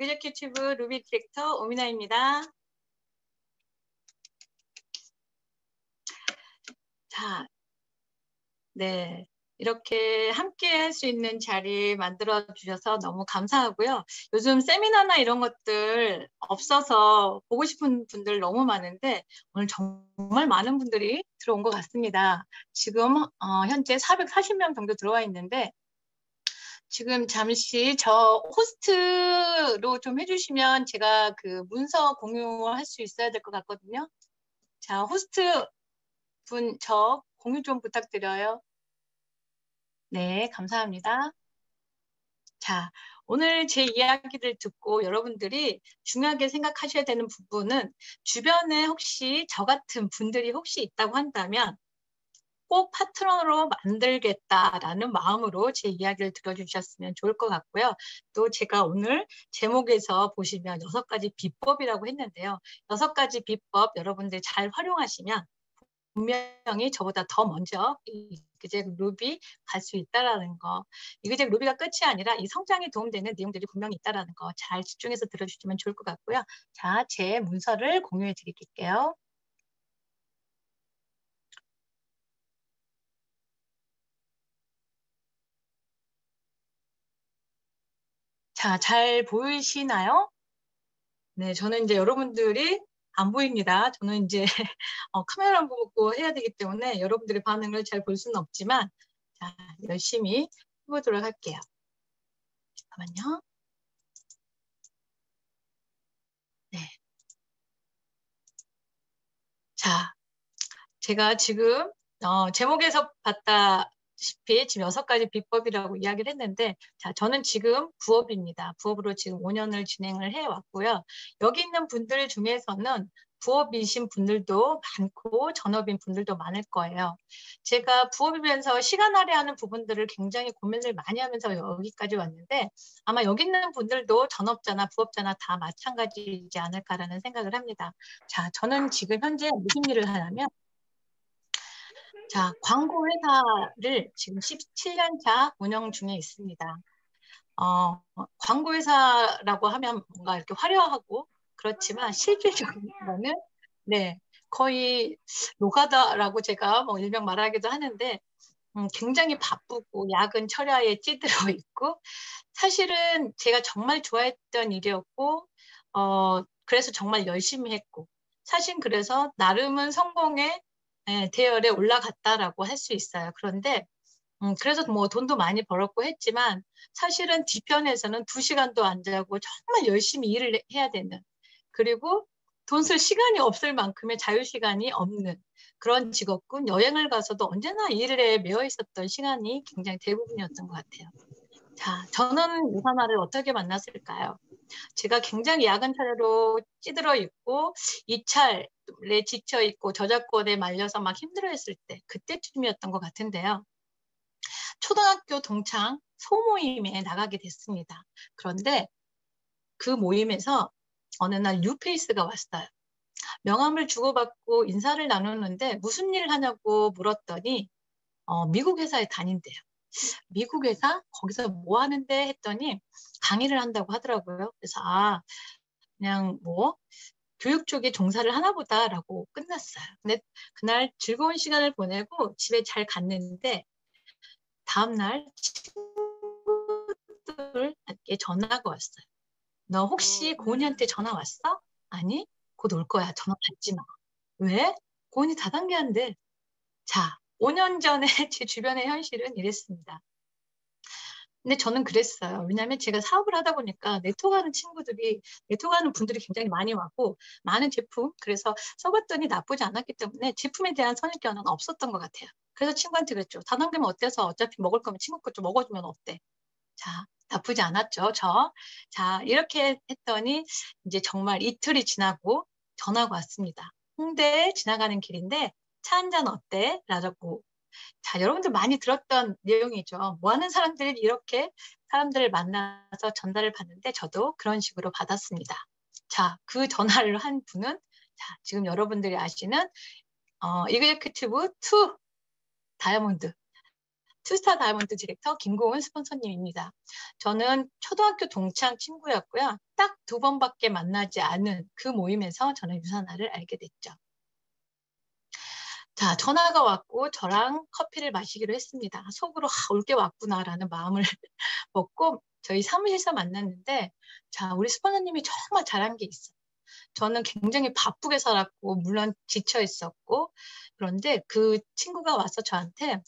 이그제큐티브 루비 디렉터 오미나입니다. 자, 네. 이렇게 함께 할 수 있는 자리 만들어 주셔서 너무 감사하고요. 요즘 세미나나 이런 것들 없어서 보고 싶은 분들 너무 많은데 오늘 정말 많은 분들이 들어온 것 같습니다. 지금 현재 440명 정도 들어와 있는데 지금 잠시 저 호스트로 좀 해주시면 제가 그 문서 공유할 수 있어야 될 것 같거든요. 자, 호스트 분 저 공유 좀 부탁드려요. 네, 감사합니다. 자, 오늘 제 이야기를 듣고 여러분들이 중요하게 생각하셔야 되는 부분은 주변에 혹시 저 같은 분들이 혹시 있다고 한다면 꼭 파트너로 만들겠다라는 마음으로 제 이야기를 들어주셨으면 좋을 것 같고요. 또 제가 오늘 제목에서 보시면 6가지 비법이라고 했는데요. 6가지 비법 여러분들 잘 활용하시면 분명히 저보다 더 먼저 이그젝 루비 갈 수 있다라는 거. 이그젝 루비가 끝이 아니라 이 성장에 도움되는 내용들이 분명히 있다라는 거 잘 집중해서 들어주시면 좋을 것 같고요. 자, 제 문서를 공유해 드릴게요. 자, 잘 보이시나요? 네, 저는 이제 여러분들이 안 보입니다. 저는 이제 카메라 보고 해야 되기 때문에 여러분들의 반응을 잘 볼 수는 없지만 자, 열심히 해보도록 할게요. 잠깐만요. 네. 자, 제가 지금 제목에서 봤다시피 지금 6가지 비법이라고 이야기를 했는데 자, 저는 지금 부업입니다. 부업으로 지금 5년을 진행을 해왔고요. 여기 있는 분들 중에서는 부업이신 분들도 많고 전업인 분들도 많을 거예요. 제가 부업이면서 시간 할애하는 부분들을 굉장히 고민을 많이 하면서 여기까지 왔는데 아마 여기 있는 분들도 전업자나 부업자나 다 마찬가지이지 않을까라는 생각을 합니다. 자, 저는 지금 현재 무슨 일을 하냐면 자, 광고 회사를 지금 17년 차 운영 중에 있습니다. 광고 회사라고 하면 뭔가 이렇게 화려하고 그렇지만 실질적인 거는 네, 거의 노가다라고 제가 뭐 일명 말하기도 하는데 굉장히 바쁘고 야근 철야에 찌들어 있고 사실은 제가 정말 좋아했던 일이었고 그래서 정말 열심히 했고 사실 그래서 나름은 성공의 대열에 올라갔다라고 할 수 있어요. 그런데 그래서 뭐 돈도 많이 벌었고 했지만 사실은 뒤편에서는 2시간도 안 자고 정말 열심히 일을 해야 되는 그리고 돈 쓸 시간이 없을 만큼의 자유시간이 없는 그런 직업군 여행을 가서도 언제나 일에 매여 있었던 시간이 굉장히 대부분이었던 것 같아요. 자, 저는 유사나를 어떻게 만났을까요? 제가 굉장히 야근 차례로 찌들어 있고 이찰에 지쳐 있고 저작권에 말려서 막 힘들어했을 때 그때쯤이었던 것 같은데요. 초등학교 동창 소모임에 나가게 됐습니다. 그런데 그 모임에서 어느 날 뉴페이스가 왔어요. 명함을 주고받고 인사를 나누는데 무슨 일을 하냐고 물었더니 미국 회사에 다닌대요. 미국 회사? 거기서 뭐 하는데? 했더니 강의를 한다고 하더라고요. 그래서 그냥 뭐 교육 쪽에 종사를 하나 보다라고 끝났어요. 근데 그날 즐거운 시간을 보내고 집에 잘 갔는데 다음날 친구들한테 전화가 왔어요. 너 혹시 고은이한테 전화 왔어? 아니, 곧 올 거야. 전화 받지 마. 왜? 고은이 다단계한데. 자, 5년 전에 제 주변의 현실은 이랬습니다. 근데 저는 그랬어요. 왜냐하면 제가 사업을 하다 보니까 네트워크하는 분들이 굉장히 많이 왔고 많은 제품 그래서 써봤더니 나쁘지 않았기 때문에 제품에 대한 선입견은 없었던 것 같아요. 그래서 친구한테 그랬죠. 다단계면 어때서 어차피 먹을 거면 친구 것 좀 먹어주면 어때? 자, 나쁘지 않았죠, 저. 자, 이렇게 했더니 이제 정말 이틀이 지나고 전화가 왔습니다. 홍대에 지나가는 길인데 차 한잔 어때? 라고. 자, 여러분들 많이 들었던 내용이죠. 뭐 하는 사람들이 이렇게 사람들을 만나서 전달을 받는데 저도 그런 식으로 받았습니다. 자, 그 전화를 한 분은 자, 지금 여러분들이 아시는 이그제큐티브 2 다이아몬드 투스타 다이아몬드 디렉터 김고은 스폰서님입니다. 저는 초등학교 동창 친구였고요. 딱 두 번밖에 만나지 않은 그 모임에서 저는 유산화를 알게 됐죠. 자, 전화가 왔고 저랑 커피를 마시기로 했습니다. 속으로 올 게 왔구나라는 마음을 먹고 저희 사무실에서 만났는데, 자, 우리 스포너님이 정말 잘한 게 있어요. 저는 굉장히 바쁘게 살았고 물론 지쳐 있었고, 그런데 그 친구가 와서 저한테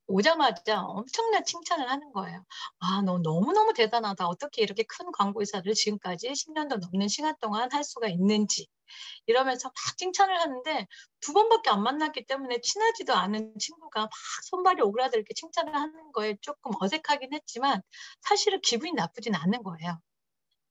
오자마자 엄청난 칭찬을 하는 거예요. 아, 너 너무너무 대단하다. 어떻게 이렇게 큰 광고회사를 지금까지 10년도 넘는 시간 동안 할 수가 있는지. 이러면서 막 칭찬을 하는데, 두 번밖에 안 만났기 때문에 친하지도 않은 친구가 막 손발이 오그라들게 칭찬을 하는 거에 조금 어색하긴 했지만 사실은 기분이 나쁘진 않은 거예요.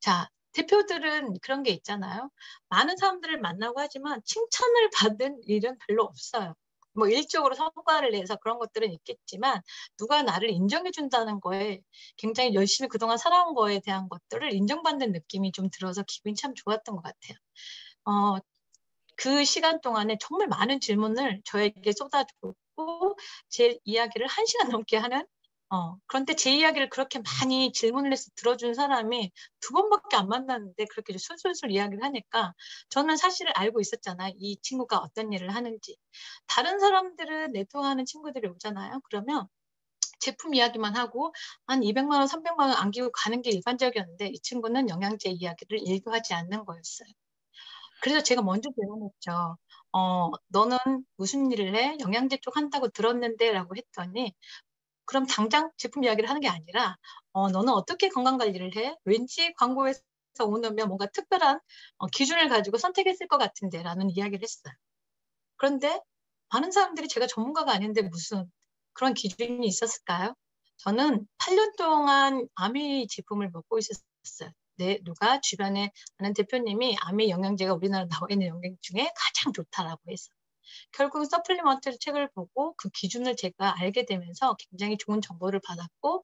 자, 대표들은 그런 게 있잖아요. 많은 사람들을 만나고 하지만 칭찬을 받은 일은 별로 없어요. 뭐 일적으로 성과를 내서 그런 것들은 있겠지만 누가 나를 인정해 준다는 거에, 굉장히 열심히 그동안 살아온 거에 대한 것들을 인정받는 느낌이 좀 들어서 기분이 참 좋았던 것 같아요. 어, 그 시간 동안에 정말 많은 질문을 저에게 쏟아줬고 제 이야기를 1시간 넘게 하는, 그런데 제 이야기를 그렇게 많이 질문을 해서 들어준 사람이 두 번밖에 안 만났는데 그렇게 술술술 이야기를 하니까, 저는 사실을 알고 있었잖아요. 이 친구가 어떤 일을 하는지. 다른 사람들은 네트워크하는 친구들이 오잖아요. 그러면 제품 이야기만 하고 한 200만 원, 300만 원 안기고 가는 게 일반적이었는데, 이 친구는 영양제 이야기를 일도하지 않는 거였어요. 그래서 제가 먼저 질문했죠. 너는 무슨 일을 해? 영양제 쪽 한다고 들었는데 라고 했더니, 그럼 당장 제품 이야기를 하는 게 아니라, 너는 어떻게 건강관리를 해? 왠지 광고에서 오면 뭔가 특별한 기준을 가지고 선택했을 것 같은데 라는 이야기를 했어요. 그런데 많은 사람들이 제가 전문가가 아닌데 무슨 그런 기준이 있었을까요? 저는 8년 동안 아미 제품을 먹고 있었어요. 네, 누가 주변에 아는 대표님이 아미 영양제가 우리나라 나와 있는 영양 중에 가장 좋다라고 해서, 결국 서플리먼트 책을 보고 그 기준을 제가 알게 되면서 굉장히 좋은 정보를 받았고,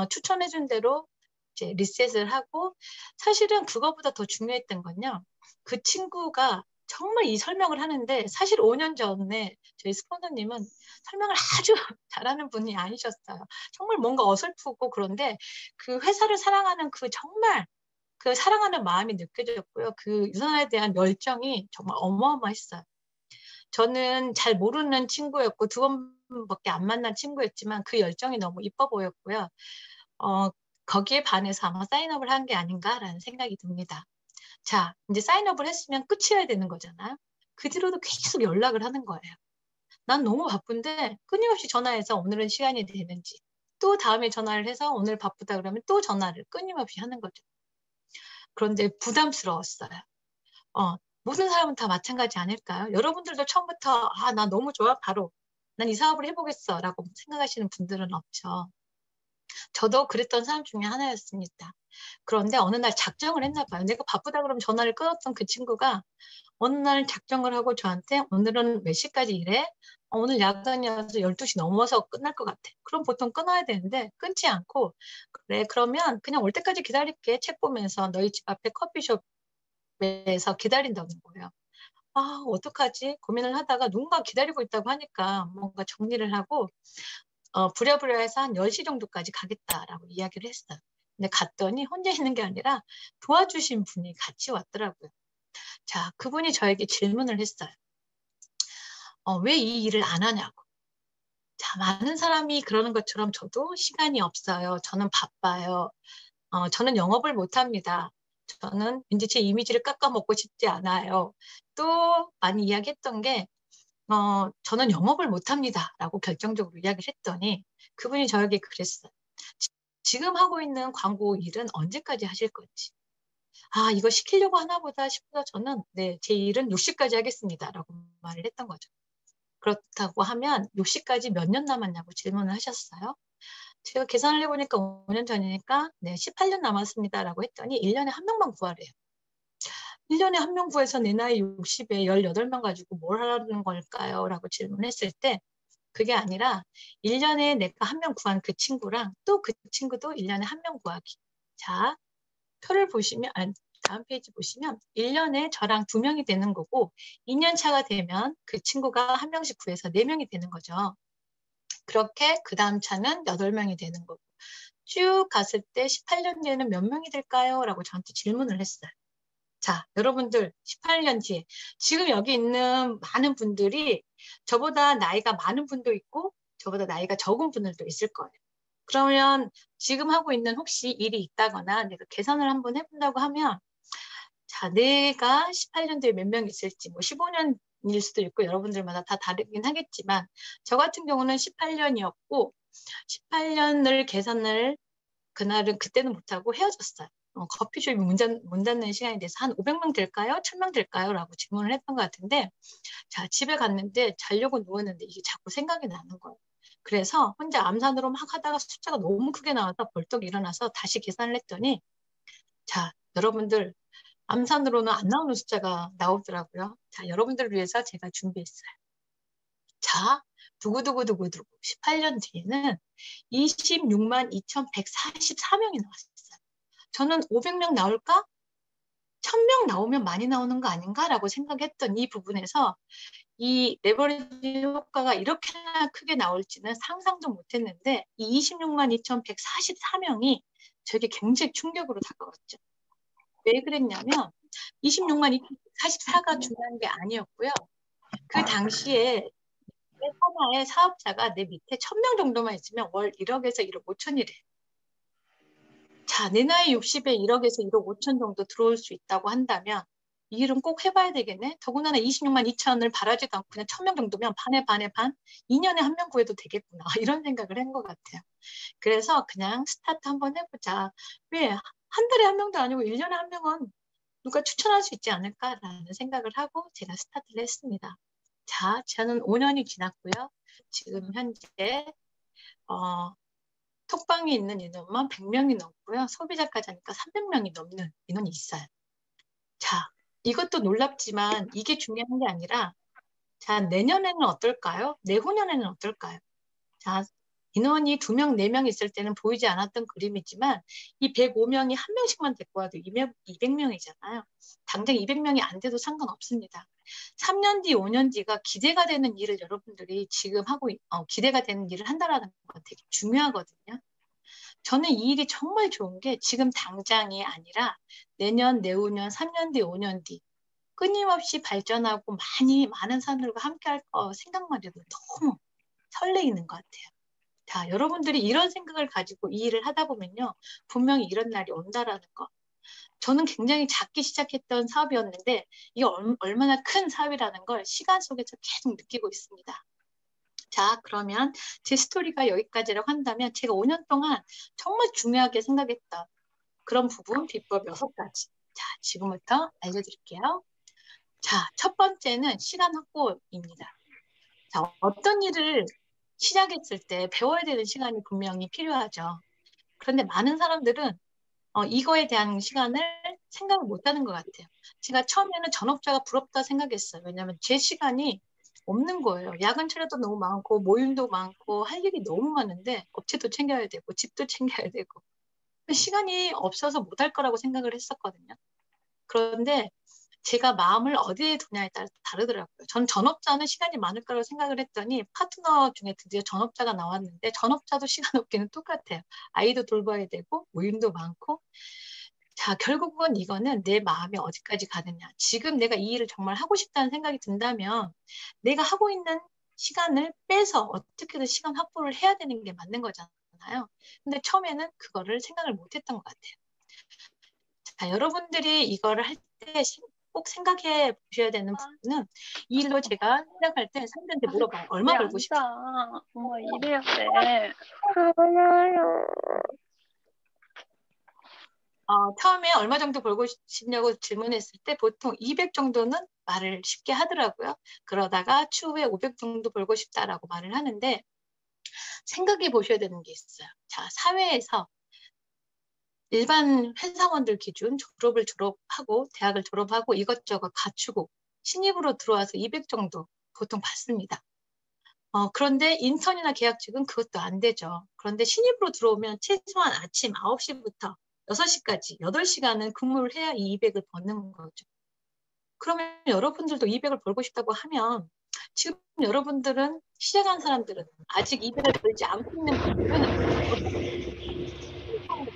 추천해준 대로 이제 리셋을 하고, 사실은 그거보다 더 중요했던 건요. 그 친구가 정말 이 설명을 하는데, 사실 5년 전에 저희 스폰서님은 설명을 아주 잘하는 분이 아니셨어요. 정말 뭔가 어설프고, 그런데 그 회사를 사랑하는 그 정말 그 사랑하는 마음이 느껴졌고요. 그 유산에 대한 열정이 정말 어마어마했어요. 저는 잘 모르는 친구였고 두 번밖에 안 만난 친구였지만 그 열정이 너무 이뻐 보였고요. 어, 거기에 반해서 아마 사인업을 한 게 아닌가라는 생각이 듭니다. 자, 이제 사인업을 했으면 끝이어야 되는 거잖아요. 그 뒤로도 계속 연락을 하는 거예요. 난 너무 바쁜데 끊임없이 전화해서 오늘은 시간이 되는지, 또 다음에 전화를 해서 오늘 바쁘다 그러면 또 전화를 끊임없이 하는 거죠. 그런데 부담스러웠어요. 모든 사람은 다 마찬가지 아닐까요? 여러분들도 처음부터 나 너무 좋아, 바로 난 이 사업을 해보겠어 라고 생각하시는 분들은 없죠. 저도 그랬던 사람 중에 하나였습니다. 그런데 어느 날 작정을 했나 봐요. 내가 바쁘다 그러면 전화를 끊었던 그 친구가 어느 날 작정을 하고 저한테 오늘은 몇 시까지 일해? 오늘 야간이어서 12시 넘어서 끝날 것 같아. 그럼 보통 끊어야 되는데 끊지 않고, 그래 그러면 그냥 올 때까지 기다릴게. 책 보면서 너희 집 앞에 커피숍에서 기다린다는 거예요. 어떡하지? 고민을 하다가 누군가 기다리고 있다고 하니까 뭔가 정리를 하고, 부랴부랴 해서 한 10시 정도까지 가겠다라고 이야기를 했어요. 근데 갔더니 혼자 있는 게 아니라 도와주신 분이 같이 왔더라고요. 자, 그분이 저에게 질문을 했어요. 왜 이 일을 안 하냐고. 자, 많은 사람이 그러는 것처럼 저도 시간이 없어요. 저는 바빠요. 저는 영업을 못합니다. 저는 왠지 제 이미지를 깎아먹고 싶지 않아요. 또 많이 이야기했던 게, 저는 영업을 못합니다. 라고 결정적으로 이야기를 했더니 그분이 저에게 그랬어요. 지금 하고 있는 광고 일은 언제까지 하실 건지. 이거 시키려고 하나 보다 싶어서 저는 네, 제 일은 60까지 하겠습니다. 라고 말을 했던 거죠. 그렇다고 하면 60까지 몇 년 남았냐고 질문을 하셨어요. 제가 계산을 해보니까 5년 전이니까 네, 18년 남았습니다. 라고 했더니 1년에 한 명만 구하래요. 1년에 한 명 구해서 내 나이 60에 18명 가지고 뭘 하라는 걸까요? 라고 질문했을 때, 그게 아니라 1년에 내가 한 명 구한 그 친구랑 또 그 친구도 1년에 한 명 구하기. 자, 표를 보시면, 다음 페이지 보시면 1년에 저랑 2명이 되는 거고, 2년 차가 되면 그 친구가 한 명씩 구해서 4명이 되는 거죠. 그렇게 그 다음 차는 8명이 되는 거고, 쭉 갔을 때 18년 뒤에는 몇 명이 될까요? 라고 저한테 질문을 했어요. 자, 여러분들 18년 뒤에 지금 여기 있는 많은 분들이 저보다 나이가 많은 분도 있고 저보다 나이가 적은 분들도 있을 거예요. 그러면 지금 하고 있는 혹시 일이 있다거나 내가 계산을 한번 해본다고 하면 자, 내가 18년 뒤에 몇 명 있을지 뭐 15년일 수도 있고 여러분들마다 다 다르긴 하겠지만 저 같은 경우는 18년이었고 18년을 계산을 그날은 그때는 못하고 헤어졌어요. 커피숍이 문 닫는 시간이 돼서 한 500명 될까요? 1000명 될까요? 라고 질문을 했던 것 같은데 자, 집에 갔는데 자려고 누웠는데 이게 자꾸 생각이 나는 거예요. 그래서 혼자 암산으로 막 하다가 숫자가 너무 크게 나와서 벌떡 일어나서 다시 계산을 했더니 자, 여러분들 암산으로는 안 나오는 숫자가 나오더라고요. 자, 여러분들을 위해서 제가 준비했어요. 자, 두구두구두구두구 18년 뒤에는 26만 2,144명이 나왔어요. 저는 500명 나올까? 1000명 나오면 많이 나오는 거 아닌가라고 생각했던 이 부분에서 이 레버리지 효과가 이렇게나 크게 나올지는 상상도 못했는데 이 26만 2,144명이 저에게 굉장히 충격으로 다가왔죠. 왜 그랬냐면 26만 2,144가 중요한 게 아니었고요. 그 당시에 내 하나의 사업자가 내 밑에 1000명 정도만 있으면 월 1억에서 1억 5천이래. 자, 내 나이 60에 1억에서 1억 5천 정도 들어올 수 있다고 한다면 이 일은 꼭 해봐야 되겠네. 더군다나 26만 2천을 바라지도 않고 그냥 1000명 정도면 반에 반에 반, 2년에 한 명 구해도 되겠구나. 이런 생각을 한 것 같아요. 그래서 그냥 스타트 한번 해보자. 왜? 한 달에 한 명도 아니고 1년에 한 명은 누가 추천할 수 있지 않을까라는 생각을 하고 제가 스타트를 했습니다. 자, 저는 5년이 지났고요. 지금 현재 톡방에 있는 인원만 100명이 넘고요. 소비자까지 하니까 300명이 넘는 인원이 있어요. 자, 이것도 놀랍지만 이게 중요한 게 아니라 자, 내년에는 어떨까요? 내후년에는 어떨까요? 자, 인원이 2명, 4명 있을 때는 보이지 않았던 그림이지만 이 105명이 한 명씩만 데리고 와도 200명이잖아요. 당장 200명이 안 돼도 상관없습니다. 3년 뒤, 5년 뒤가 기대가 되는 일을 여러분들이 지금 하고 기대가 되는 일을 한다라는 건 되게 중요하거든요. 저는 이 일이 정말 좋은 게 지금 당장이 아니라 내년, 내후년, 3년 뒤, 5년 뒤 끊임없이 발전하고 많은 사람들과 함께 할 거 생각만 해도 너무 설레이는 것 같아요. 자, 여러분들이 이런 생각을 가지고 이 일을 하다 보면요. 분명히 이런 날이 온다라는 거. 저는 굉장히 작게 시작했던 사업이었는데 이게 얼마나 큰 사업이라는 걸 시간 속에서 계속 느끼고 있습니다. 자, 그러면 제 스토리가 여기까지라고 한다면 제가 5년 동안 정말 중요하게 생각했던 그런 부분, 비법 6가지. 자, 지금부터 알려드릴게요. 자, 첫 번째는 시간 확보입니다. 자, 어떤 일을 시작했을 때 배워야 되는 시간이 분명히 필요하죠. 그런데 많은 사람들은 이거에 대한 시간을 생각을 못하는 것 같아요. 제가 처음에는 전업자가 부럽다 생각했어요. 왜냐하면 제 시간이 없는 거예요. 야근 처리도 너무 많고 모임도 많고 할 일이 너무 많은데 업체도 챙겨야 되고 집도 챙겨야 되고 시간이 없어서 못할 거라고 생각을 했었거든요. 그런데 제가 마음을 어디에 두냐에 따라 다르더라고요. 전 전업자는 시간이 많을 거라고 생각을 했더니 파트너 중에 드디어 전업자가 나왔는데 전업자도 시간 없기는 똑같아요. 아이도 돌봐야 되고 모임도 많고 자, 결국은 이거는 내 마음이 어디까지 가느냐. 지금 내가 이 일을 정말 하고 싶다는 생각이 든다면 내가 하고 있는 시간을 빼서 어떻게든 시간 확보를 해야 되는 게 맞는 거잖아요. 근데 처음에는 그거를 생각을 못 했던 것 같아요. 자, 여러분들이 이거를 할 때 꼭 생각해 보셔야 되는 부분은 이 일로 제가 시작할 때 사람들한테 물어봐요. 얼마 벌고 싶어? 엄마 이래야 돼. 알아요. 처음에 얼마 정도 벌고 싶냐고 질문했을 때 보통 200 정도는 말을 쉽게 하더라고요. 그러다가 추후에 500 정도 벌고 싶다라고 말을 하는데 생각해 보셔야 되는 게 있어요. 자, 사회에서 일반 회사원들 기준 졸업하고 대학을 졸업하고 이것저것 갖추고 신입으로 들어와서 200 정도 보통 받습니다. 그런데 인턴이나 계약직은 그것도 안 되죠. 그런데 신입으로 들어오면 최소한 아침 9시부터 6시까지 8시간은 근무를 해야 이 200을 버는 거죠. 그러면 여러분들도 200을 벌고 싶다고 하면 지금 여러분들은 시작한 사람들은 아직 200을 벌지 않고 있는 분들은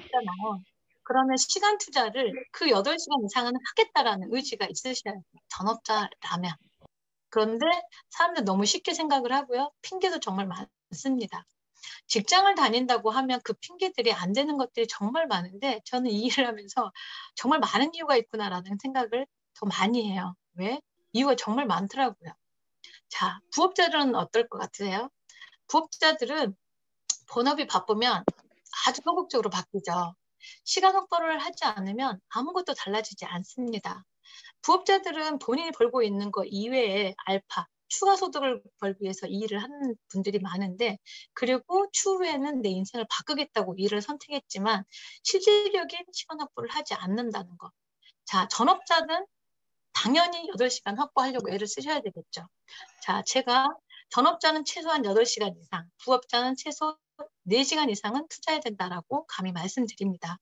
있잖아요. 그러면 시간 투자를 그 8시간 이상은 하겠다라는 의지가 있으셔야 돼요. 전업자라면. 그런데 사람들 너무 쉽게 생각을 하고요. 핑계도 정말 많습니다. 직장을 다닌다고 하면 그 핑계들이 안 되는 것들이 정말 많은데 저는 이 일을 하면서 정말 많은 이유가 있구나라는 생각을 더 많이 해요. 왜? 이유가 정말 많더라고요. 자, 부업자들은 어떨 것 같으세요? 부업자들은 본업이 바쁘면 아주 소극적으로 바뀌죠. 시간 확보를 하지 않으면 아무것도 달라지지 않습니다. 부업자들은 본인이 벌고 있는 거 이외에 알파, 추가 소득을 벌기 위해서 이 일을 하는 분들이 많은데, 그리고 추후에는 내 인생을 바꾸겠다고 이 일을 선택했지만 실질적인 시간 확보를 하지 않는다는 거. 자, 전업자는 당연히 8시간 확보하려고 애를 쓰셔야 되겠죠. 자, 제가 전업자는 최소한 8시간 이상, 부업자는 최소 4시간 이상은 투자해야 된다라고 감히 말씀드립니다.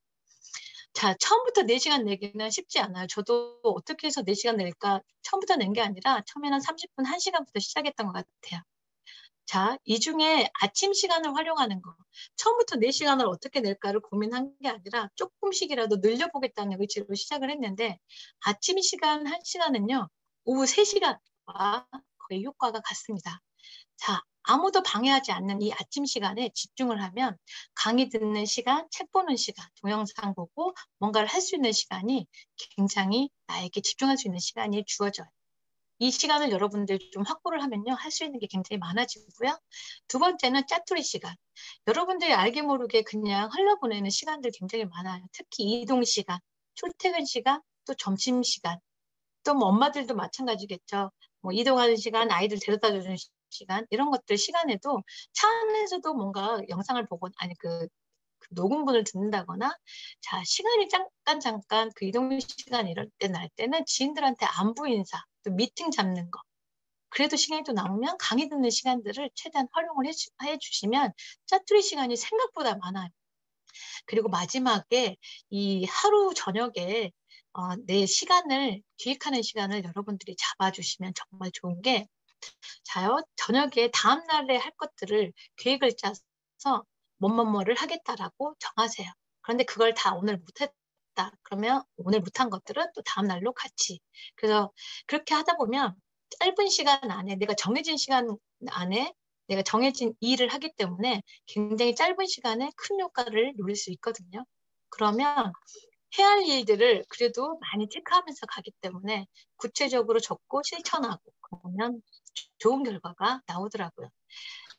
자, 처음부터 4시간 내기는 쉽지 않아요. 저도 어떻게 해서 4시간 낼까? 처음부터 낸 게 아니라 처음에는 30분, 1시간부터 시작했던 것 같아요. 자, 이 중에 아침 시간을 활용하는 거. 처음부터 4시간을 어떻게 낼까를 고민한 게 아니라 조금씩이라도 늘려보겠다는 의지로 시작을 했는데 아침 시간 1시간은요. 오후 3시간과 거의 효과가 같습니다. 자, 아무도 방해하지 않는 이 아침 시간에 집중을 하면 강의 듣는 시간, 책 보는 시간, 동영상 보고 뭔가를 할 수 있는 시간이 굉장히 나에게 집중할 수 있는 시간이 주어져요. 이 시간을 여러분들 좀 확보를 하면요. 할 수 있는 게 굉장히 많아지고요. 두 번째는 짜투리 시간. 여러분들이 알게 모르게 그냥 흘러보내는 시간들 굉장히 많아요. 특히 이동 시간, 출퇴근 시간, 또 점심 시간. 또 뭐 엄마들도 마찬가지겠죠. 뭐 이동하는 시간, 아이들 데려다 주는 시간, 이런 것들 시간에도 차 안에서도 뭔가 영상을 보고, 아니 그 녹음본을 듣는다거나, 자, 시간이 잠깐 그 이동 시간 이럴 때 날 때는 지인들한테 안부 인사, 또 미팅 잡는 거. 그래도 시간이 또 남으면 강의 듣는 시간들을 최대한 활용을 해주시면 짜투리 시간이 생각보다 많아요. 그리고 마지막에 이 하루 저녁에 내 시간을 기획하는 시간을 여러분들이 잡아주시면 정말 좋은 게, 자요, 저녁에 다음 날에 할 것들을 계획을 짜서 뭐뭐뭐를 하겠다라고 정하세요. 그런데 그걸 다 오늘 못했다. 그러면 오늘 못한 것들은 또 다음 날로 같이. 그래서 그렇게 하다 보면 짧은 시간 안에 내가 정해진 시간 안에 내가 정해진 일을 하기 때문에 굉장히 짧은 시간에 큰 효과를 누릴 수 있거든요. 그러면 해야 할 일들을 그래도 많이 체크하면서 가기 때문에 구체적으로 적고 실천하고 그러면 좋은 결과가 나오더라고요.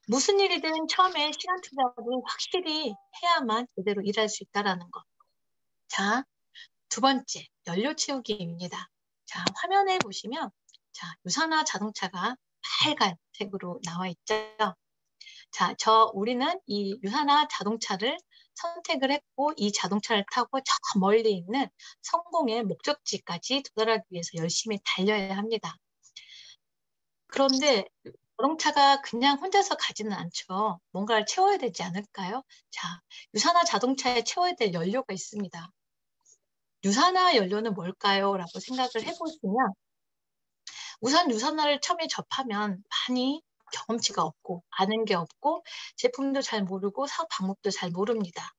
무슨 일이든 처음에 시간 투자를 확실히 해야만 제대로 일할 수 있다는 거. 자, 두 번째, 연료 채우기입니다. 자, 화면에 보시면, 자, 유산화 자동차가 빨간색으로 나와 있죠. 자, 우리는 이 유산화 자동차를 선택을 했고, 이 자동차를 타고 저 멀리 있는 성공의 목적지까지 도달하기 위해서 열심히 달려야 합니다. 그런데 자동차가 그냥 혼자서 가지는 않죠. 뭔가를 채워야 되지 않을까요? 자, 유산화 자동차에 채워야 될 연료가 있습니다. 유산화 연료는 뭘까요? 라고 생각을 해보시면 우선 유산화를 처음에 접하면 많이 경험치가 없고 아는 게 없고 제품도 잘 모르고 사업 방법도 잘 모릅니다.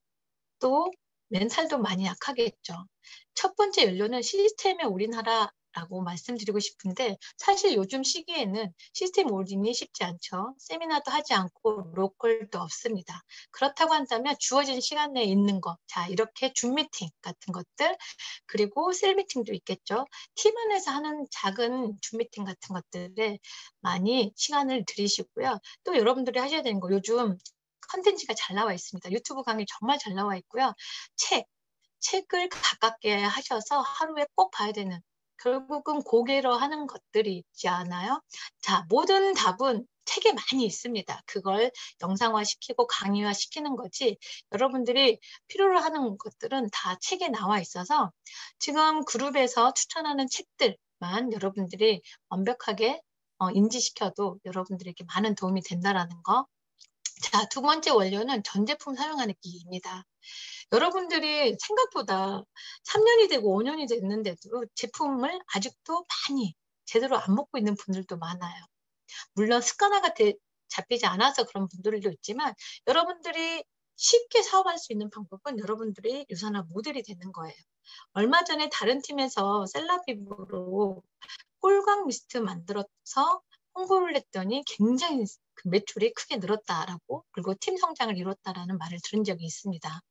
또 멘탈도 많이 약하겠죠. 첫 번째 연료는 시스템에 올인하라라고 말씀드리고 싶은데 사실 요즘 시기에는 시스템 올인이 쉽지 않죠. 세미나도 하지 않고 로컬도 없습니다. 그렇다고 한다면 주어진 시간 내에 있는 것, 자 이렇게 줌 미팅 같은 것들 그리고 셀 미팅도 있겠죠. 팀 안에서 하는 작은 줌 미팅 같은 것들에 많이 시간을 들이시고요. 또 여러분들이 하셔야 되는 거 요즘 컨텐츠가 잘 나와 있습니다. 유튜브 강의 정말 잘 나와 있고요. 책을 가깝게 하셔서 하루에 꼭 봐야 되는, 결국은 고개로 하는 것들이 있지 않아요? 자, 모든 답은 책에 많이 있습니다. 그걸 영상화 시키고 강의화 시키는 거지 여러분들이 필요로 하는 것들은 다 책에 나와 있어서 지금 그룹에서 추천하는 책들만 여러분들이 완벽하게 인지시켜도 여러분들에게 많은 도움이 된다라는 거. 자, 두 번째 원료는 전 제품 사용하는 기기입니다. 여러분들이 생각보다 3년이 되고 5년이 됐는데도 제품을 아직도 많이 제대로 안 먹고 있는 분들도 많아요. 물론 습관화가 잡히지 않아서 그런 분들도 있지만 여러분들이 쉽게 사업할 수 있는 방법은 여러분들이 유산화 모델이 되는 거예요. 얼마 전에 다른 팀에서 셀라비브로 꿀광 미스트 만들어서 홍보를 했더니 굉장히 그 매출이 크게 늘었다라고, 그리고 팀 성장을 이뤘다라는 말을 들은 적이 있습니다.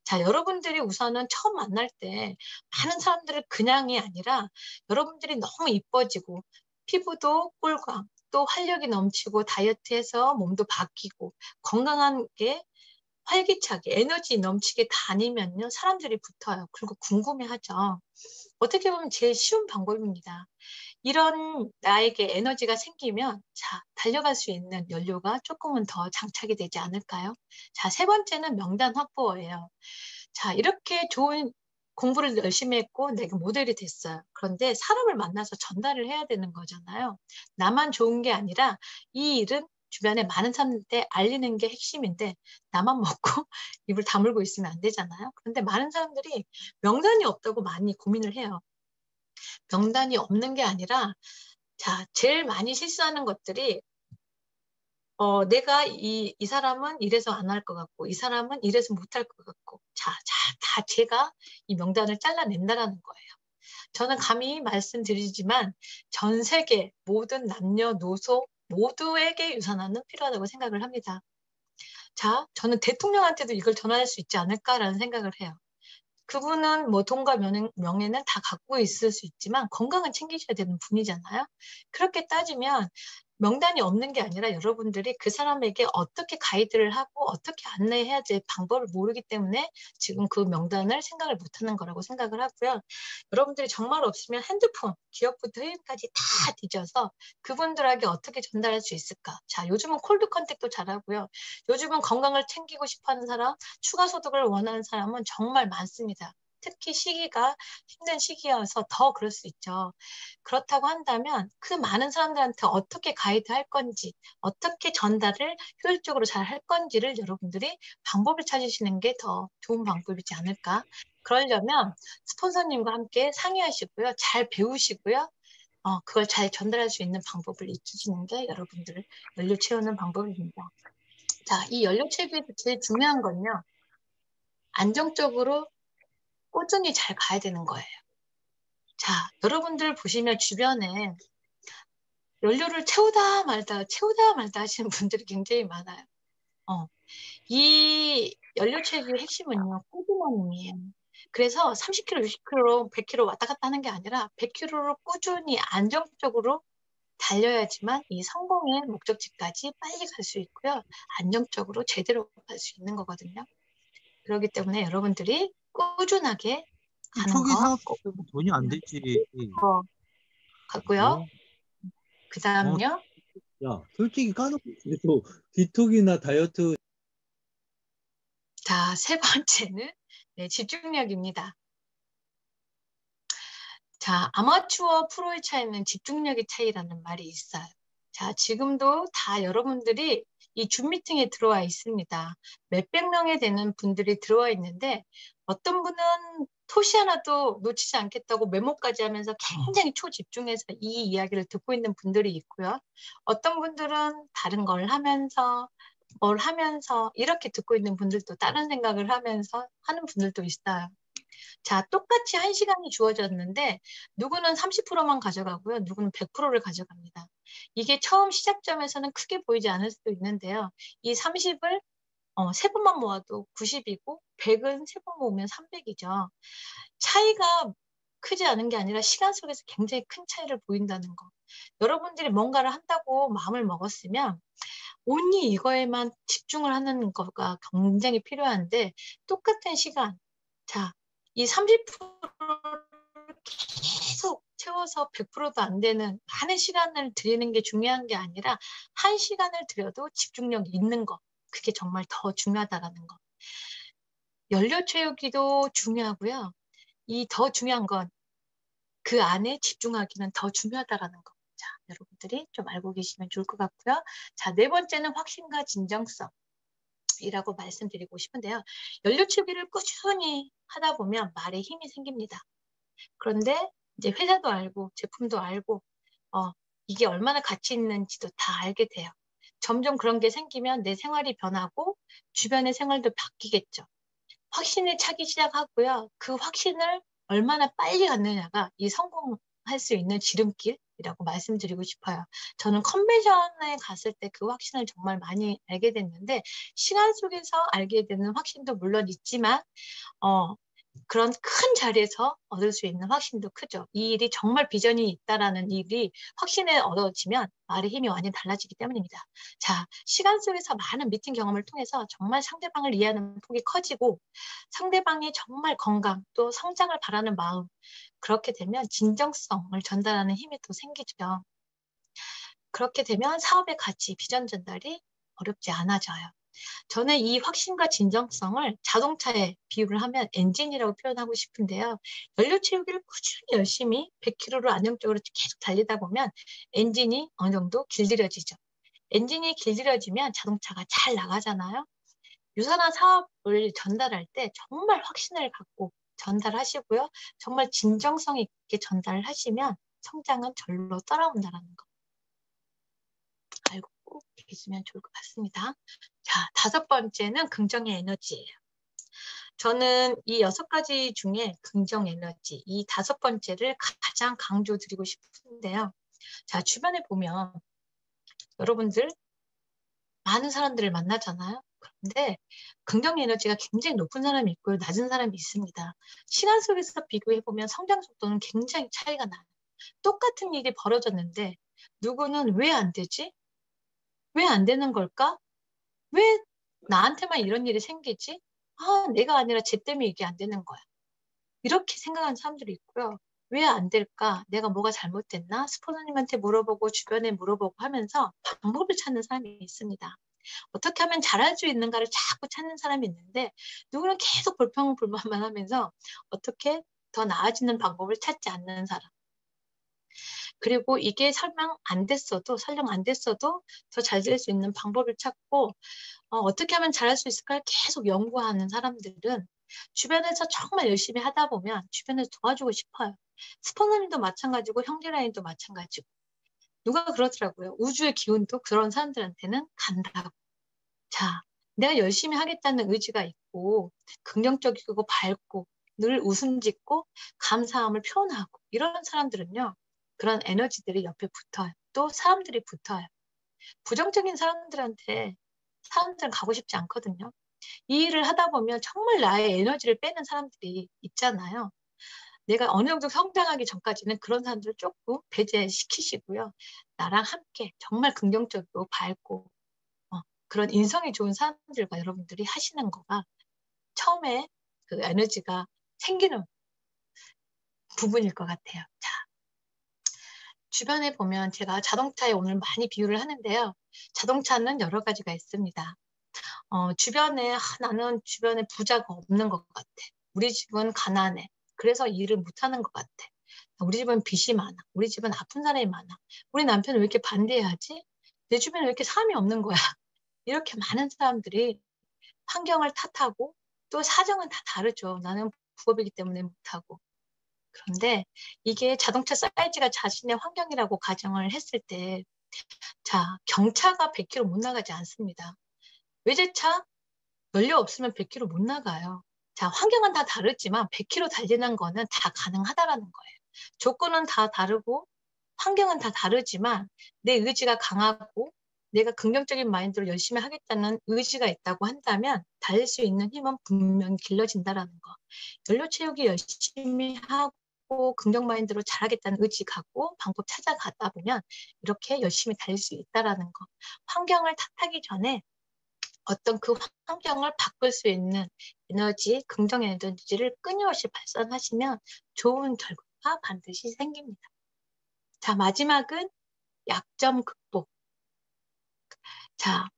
자, 여러분들이 우선은 처음 만날 때 많은 사람들을 그냥이 아니라 여러분들이 너무 이뻐지고 피부도 꿀광, 또 활력이 넘치고 다이어트해서 몸도 바뀌고 건강하게 활기차게 에너지 넘치게 다니면요, 사람들이 붙어요. 그리고 궁금해하죠. 어떻게 보면 제일 쉬운 방법입니다. 이런 나에게 에너지가 생기면 자, 달려갈 수 있는 연료가 조금은 더 장착이 되지 않을까요? 자, 세 번째는 명단 확보예요. 자, 이렇게 좋은 공부를 열심히 했고 내가 모델이 됐어요. 그런데 사람을 만나서 전달을 해야 되는 거잖아요. 나만 좋은 게 아니라 이 일은 주변에 많은 사람들한테 알리는 게 핵심인데 나만 먹고 입을 다물고 있으면 안 되잖아요. 그런데 많은 사람들이 명단이 없다고 많이 고민을 해요. 명단이 없는 게 아니라 자, 제일 많이 실수하는 것들이 내가 이 사람은 이래서 안 할 것 같고 이 사람은 이래서 못 할 것 같고 자, 다 제가 이 명단을 잘라낸다라는 거예요. 저는 감히 말씀드리지만 전 세계 모든 남녀노소 모두에게 유산화는 필요하다고 생각을 합니다. 자, 저는 대통령한테도 이걸 전할 수 있지 않을까라는 생각을 해요. 그분은 뭐 돈과 명예는 다 갖고 있을 수 있지만 건강은 챙기셔야 되는 분이잖아요. 그렇게 따지면 명단이 없는 게 아니라 여러분들이 그 사람에게 어떻게 가이드를 하고 어떻게 안내해야 될 방법을 모르기 때문에 지금 그 명단을 생각을 못하는 거라고 생각을 하고요. 여러분들이 정말 없으면 핸드폰, 기업부터 회의까지 다 뒤져서 그분들에게 어떻게 전달할 수 있을까. 자, 요즘은 콜드 컨택도 잘하고요. 요즘은 건강을 챙기고 싶어하는 사람, 추가 소득을 원하는 사람은 정말 많습니다. 특히 시기가 힘든 시기여서 더 그럴 수 있죠. 그렇다고 한다면 그 많은 사람들한테 어떻게 가이드 할 건지, 어떻게 전달을 효율적으로 잘 할 건지를 여러분들이 방법을 찾으시는 게 더 좋은 방법이지 않을까. 그러려면 스폰서님과 함께 상의하시고요. 잘 배우시고요. 그걸 잘 전달할 수 있는 방법을 익히시는 게 여러분들을 연료 채우는 방법입니다. 자, 이 연료 채비에서 제일 중요한 건요. 안정적으로 꾸준히 잘 가야 되는 거예요. 자, 여러분들 보시면 주변에 연료를 채우다 말다 하시는 분들이 굉장히 많아요. 이 연료 채비의 핵심은요, 꾸준함이에요. 그래서 30km, 60km, 100km 왔다 갔다 하는 게 아니라 100km를 꾸준히 안정적으로 달려야지만 이 성공의 목적지까지 빨리 갈 수 있고요. 안정적으로 제대로 갈 수 있는 거거든요. 그렇기 때문에 여러분들이 꾸준하게 가는 초기 거 상업 꼭 때문에 돈이 안 되지. 같고요. 그 다음요. 야, 솔직히 까놓고 그래도 디톡이나 다이어트 자, 세 번째는 네, 집중력입니다. 자, 아마추어 프로의 차이는 집중력의 차이라는 말이 있어요. 자, 지금도 다 여러분들이 이 줌 미팅에 들어와 있습니다. 몇백 명에 되는 분들이 들어와 있는데 어떤 분은 토시 하나도 놓치지 않겠다고 메모까지 하면서 굉장히 초집중해서 이 이야기를 듣고 있는 분들이 있고요. 어떤 분들은 다른 걸 하면서 뭘 하면서 이렇게 듣고 있는 분들도 다른 생각을 하면서 하는 분들도 있어요. 자, 똑같이 1시간이 주어졌는데 누구는 30%만 가져가고요. 누구는 100%를 가져갑니다. 이게 처음 시작점에서는 크게 보이지 않을 수도 있는데요. 이 30을 세 번만 모아도 90이고 100은 세 번 모으면 300이죠. 차이가 크지 않은 게 아니라 시간 속에서 굉장히 큰 차이를 보인다는 거. 여러분들이 뭔가를 한다고 마음을 먹었으면 온리 이거에만 집중을 하는 거가 굉장히 필요한데 똑같은 시간. 자, 이 30%를 계속 채워서 100%도 안 되는 많은 시간을 들이는 게 중요한 게 아니라 1시간을 들여도 집중력이 있는 거. 그게 정말 더 중요하다라는 거. 연료 채우기도 중요하고요. 이 더 중요한 건 그 안에 집중하기는 더 중요하다라는 거. 자, 여러분들이 좀 알고 계시면 좋을 것 같고요. 자, 네 번째는 확신과 진정성. 이라고 말씀드리고 싶은데요. 연료 채비를 꾸준히 하다 보면 말에 힘이 생깁니다. 그런데 이제 회사도 알고 제품도 알고 이게 얼마나 가치 있는지도 다 알게 돼요. 점점 그런 게 생기면 내 생활이 변하고 주변의 생활도 바뀌겠죠. 확신에 차기 시작하고요. 그 확신을 얼마나 빨리 갖느냐가 이 성공할 수 있는 지름길이라고 말씀드리고 싶어요. 저는 컨벤션에 갔을 때 그 확신을 정말 많이 알게 됐는데 시간 속에서 알게 되는 확신도 물론 있지만 그런 큰 자리에서 얻을 수 있는 확신도 크죠. 이 일이 정말 비전이 있다라는 일이 확신에 얻어지면 말의 힘이 완전히 달라지기 때문입니다. 자, 시간 속에서 많은 미팅 경험을 통해서 정말 상대방을 이해하는 폭이 커지고 상대방이 정말 건강 또 성장을 바라는 마음 그렇게 되면 진정성을 전달하는 힘이 또 생기죠. 그렇게 되면 사업의 가치, 비전 전달이 어렵지 않아져요. 저는 이 확신과 진정성을 자동차에 비유를 하면 엔진이라고 표현하고 싶은데요. 연료 채우기를 꾸준히 열심히 100km로 안정적으로 계속 달리다 보면 엔진이 어느 정도 길들여지죠. 엔진이 길들여지면 자동차가 잘 나가잖아요. 유사한 사업을 전달할 때 정말 확신을 갖고 전달하시고요. 정말 진정성 있게 전달을 하시면 성장은 절로 따라온다는 거. 알고 계시면 좋을 것 같습니다. 자, 5번째는 긍정의 에너지예요. 저는 이 6가지 중에 긍정 에너지, 이 5번째를 가장 강조드리고 싶은데요. 자, 주변에 보면 여러분들 많은 사람들을 만나잖아요. 그런데 긍정 에너지가 굉장히 높은 사람이 있고요. 낮은 사람이 있습니다. 시간 속에서 비교해보면 성장 속도는 굉장히 차이가 나요. 똑같은 일이 벌어졌는데 누구는 왜 안 되지? 왜 안 되는 걸까? 왜 나한테만 이런 일이 생기지? 아, 내가 아니라 쟤 때문에 이게 안 되는 거야. 이렇게 생각하는 사람들이 있고요. 왜 안 될까? 내가 뭐가 잘못됐나? 스포너님한테 물어보고 주변에 물어보고 하면서 방법을 찾는 사람이 있습니다. 어떻게 하면 잘할 수 있는가를 자꾸 찾는 사람이 있는데 누구는 계속 불평불만만 하면서 어떻게 더 나아지는 방법을 찾지 않는 사람. 그리고 이게 설명 안 됐어도 더 잘 될 수 있는 방법을 찾고 어떻게 하면 잘할 수 있을까 계속 연구하는 사람들은 주변에서 정말 열심히 하다 보면 주변에서 도와주고 싶어요. 스포너님도 마찬가지고 형제라인도 마찬가지고 누가 그러더라고요. 우주의 기운도 그런 사람들한테는 간다고. 자, 내가 열심히 하겠다는 의지가 있고 긍정적이고 밝고 늘 웃음 짓고 감사함을 표현하고 이런 사람들은요. 그런 에너지들이 옆에 붙어요. 또 사람들이 붙어요. 부정적인 사람들한테 사람들은 가고 싶지 않거든요. 이 일을 하다 보면 정말 나의 에너지를 빼는 사람들이 있잖아요. 내가 어느 정도 성장하기 전까지는 그런 사람들을 조금 배제시키시고요. 나랑 함께 정말 긍정적이고 밝고 그런 인성이 좋은 사람들과 여러분들이 하시는 거가 처음에 그 에너지가 생기는 부분일 것 같아요. 자, 주변에 보면 제가 자동차에 오늘 많이 비유를 하는데요. 자동차는 여러 가지가 있습니다. 주변에 나는 주변에 부자가 없는 것 같아. 우리 집은 가난해. 그래서 일을 못하는 것 같아. 우리 집은 빚이 많아. 우리 집은 아픈 사람이 많아. 우리 남편은 왜 이렇게 반대하지? 내 주변에 왜 이렇게 사람이 없는 거야? 이렇게 많은 사람들이 환경을 탓하고 또 사정은 다 다르죠. 나는 부업이기 때문에 못하고. 그런데 이게 자동차 사이즈가 자신의 환경이라고 가정을 했을 때 자, 경차가 100km 못 나가지 않습니다. 외제차 연료 없으면 100km 못 나가요. 자, 환경은 다 다르지만 100km 달리는 거는 다 가능하다라는 거예요. 조건은 다 다르고 환경은 다 다르지만 내 의지가 강하고 내가 긍정적인 마인드로 열심히 하겠다는 의지가 있다고 한다면 달릴 수 있는 힘은 분명히 길러진다라는 거. 연료 채우기 열심히 하고 긍정 마인드로 잘하겠다는 의지 갖고 방법 찾아가다 보면 이렇게 열심히 달릴 수 있다라는 거. 환경을 탓하기 전에 어떤 그 환경을 바꿀 수 있는 에너지, 긍정 에너지를 끊임없이 발산하시면 좋은 결과가 반드시 생깁니다. 자, 마지막은 약점 극복. 자,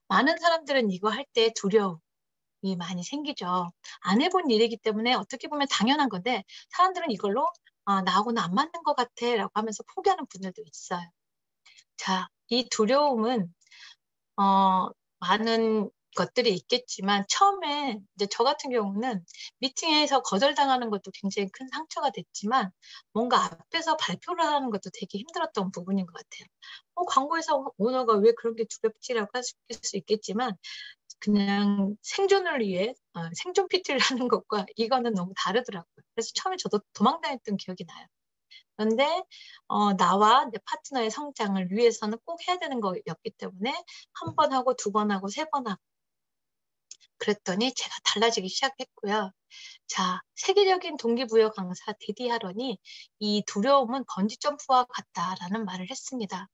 많은 사람들은 이거 할 때 두려움이 많이 생기죠. 안 해본 일이기 때문에 어떻게 보면 당연한 건데 사람들은 이걸로 나하고는 안 맞는 것 같아 라고 하면서 포기하는 분들도 있어요. 자, 이 두려움은 많은 것들이 있겠지만 처음에 이제 저 같은 경우는 미팅에서 거절당하는 것도 굉장히 큰 상처가 됐지만 뭔가 앞에서 발표를 하는 것도 되게 힘들었던 부분인 것 같아요. 광고회사 오너가 왜 그런 게 두렵지라고 할 수 있겠지만 그냥 생존을 위해 생존 PT를 하는 것과 이거는 너무 다르더라고요. 그래서 처음에 저도 도망다녔던 기억이 나요. 그런데 나와 내 파트너의 성장을 위해서는 꼭 해야 되는 거였기 때문에 한 번 하고 두 번 하고 세 번 하고 그랬더니 제가 달라지기 시작했고요. 자, 세계적인 동기부여 강사 디디 하런이 이 두려움은 번지점프와 같다라는 말을 했습니다.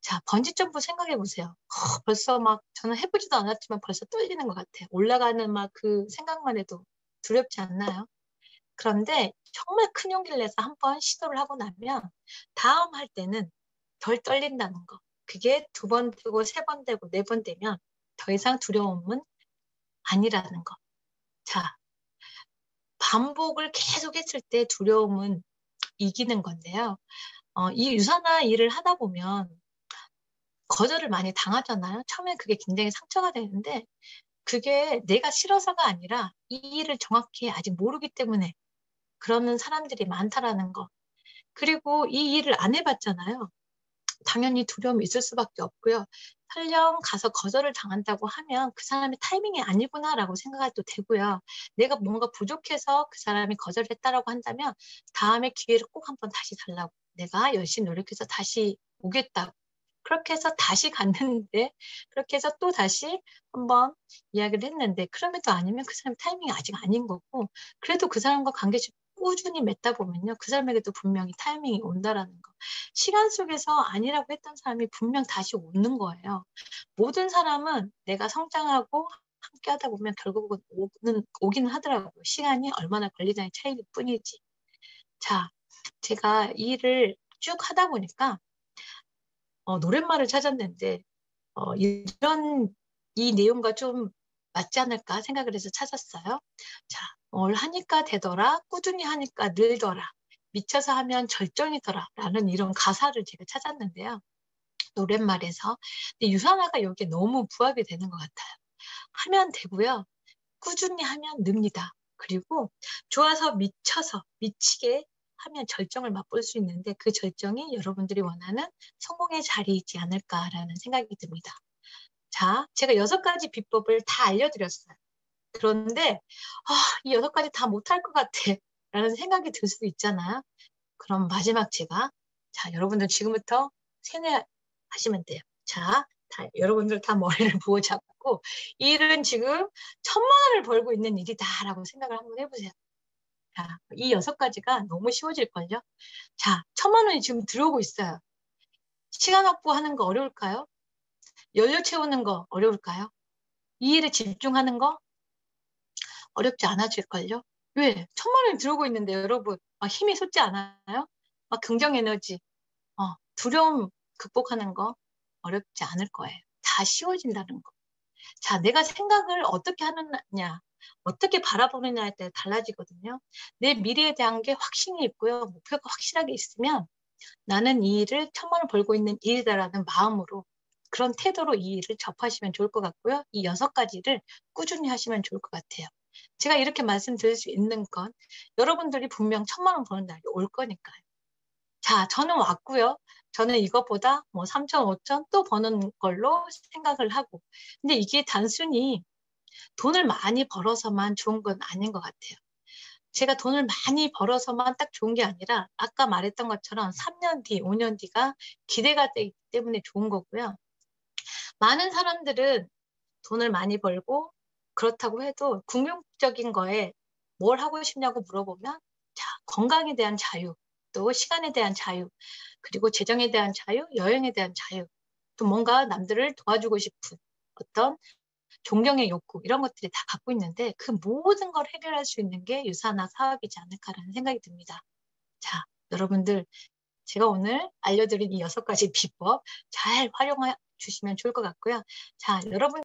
자, 번지점프 생각해 보세요. 벌써 막 저는 해보지도 않았지만 벌써 떨리는 것 같아요. 올라가는 막 그 생각만 해도 두렵지 않나요? 그런데 정말 큰 용기를 내서 한번 시도를 하고 나면 다음 할 때는 덜 떨린다는 거. 그게 두 번 되고 세 번 되고 네 번 되면 더 이상 두려움은 아니라는 거. 자, 반복을 계속 했을 때 두려움은 이기는 건데요. 이 유산화 일을 하다 보면 거절을 많이 당하잖아요. 처음엔 그게 굉장히 상처가 되는데 그게 내가 싫어서가 아니라 이 일을 정확히 아직 모르기 때문에 그러는 사람들이 많다라는 거. 그리고 이 일을 안 해봤잖아요. 당연히 두려움이 있을 수밖에 없고요. 설령 가서 거절을 당한다고 하면 그 사람의 타이밍이 아니구나라고 생각해도 되고요. 내가 뭔가 부족해서 그 사람이 거절했다라고 한다면 다음에 기회를 꼭 한번 다시 달라고. 내가 열심히 노력해서 다시 오겠다고. 그렇게 해서 다시 갔는데 그렇게 해서 또 다시 한번 이야기를 했는데 그럼에도 아니면 그 사람 타이밍이 아직 아닌 거고 그래도 그 사람과 관계 꾸준히 맺다 보면요. 그 사람에게도 분명히 타이밍이 온다라는 거. 시간 속에서 아니라고 했던 사람이 분명 다시 오는 거예요. 모든 사람은 내가 성장하고 함께 하다 보면 결국은 오기는 하더라고요. 시간이 얼마나 걸리냐의 차이일 뿐이지. 자, 제가 이 일을 쭉 하다 보니까 노랫말을 찾았는데 이 내용과 좀 맞지 않을까 생각을 해서 찾았어요. 자, 뭘 하니까 되더라, 꾸준히 하니까 늘더라, 미쳐서 하면 절정이더라 라는 이런 가사를 제가 찾았는데요. 노랫말에서. 근데 유산화가 여기에 너무 부합이 되는 것 같아요. 하면 되고요. 꾸준히 하면 늡니다. 그리고 좋아서 미쳐서 미치게 하면 절정을 맛볼 수 있는데 그 절정이 여러분들이 원하는 성공의 자리이지 않을까라는 생각이 듭니다. 자, 제가 6가지 비법을 다 알려드렸어요. 그런데 이 6가지 다 못할 것 같아 라는 생각이 들 수도 있잖아요. 그럼 마지막 제가 자, 여러분들 지금부터 세뇌하시면 돼요. 자, 여러분들 다 머리를 부어잡고 이 일은 지금 1,000만 원을 벌고 있는 일이다라고 생각을 한번 해보세요. 자, 이 6가지가 너무 쉬워질걸요? 자, 1,000만 원이 지금 들어오고 있어요. 시간 확보하는 거 어려울까요? 연료 채우는 거 어려울까요? 이 일에 집중하는 거 어렵지 않아질걸요? 왜? 1,000만 원이 들어오고 있는데 여러분 힘이 솟지 않아요? 긍정 에너지, 두려움 극복하는 거 어렵지 않을 거예요. 다 쉬워진다는 거. 자, 내가 생각을 어떻게 하느냐, 어떻게 바라보느냐에 따라 달라지거든요. 내 미래에 대한 게 확신이 있고요. 목표가 확실하게 있으면 나는 이 일을 1,000만 원 벌고 있는 일이다라는 마음으로 그런 태도로 이 일을 접하시면 좋을 것 같고요. 이 6가지를 꾸준히 하시면 좋을 것 같아요. 제가 이렇게 말씀드릴 수 있는 건 여러분들이 분명 1,000만 원 버는 날이 올 거니까요. 자, 저는 왔고요. 저는 이것보다 3천, 5천 또 버는 걸로 생각을 하고. 근데 이게 단순히 돈을 많이 벌어서만 좋은 건 아닌 것 같아요. 제가 돈을 많이 벌어서만 딱 좋은 게 아니라 아까 말했던 것처럼 3년 뒤, 5년 뒤가 기대가 되기 때문에 좋은 거고요. 많은 사람들은 돈을 많이 벌고 그렇다고 해도 궁극적인 거에 뭘 하고 싶냐고 물어보면 자, 건강에 대한 자유, 또 시간에 대한 자유, 그리고 재정에 대한 자유, 여행에 대한 자유, 또 뭔가 남들을 도와주고 싶은 어떤 존경의 욕구 이런 것들이 다 갖고 있는데 그 모든 걸 해결할 수 있는 게 유산화 사업이지 않을까라는 생각이 듭니다. 자, 여러분들 제가 오늘 알려드린 이 6가지 비법 잘 활용해 주시면 좋을 것 같고요. 자, 여러분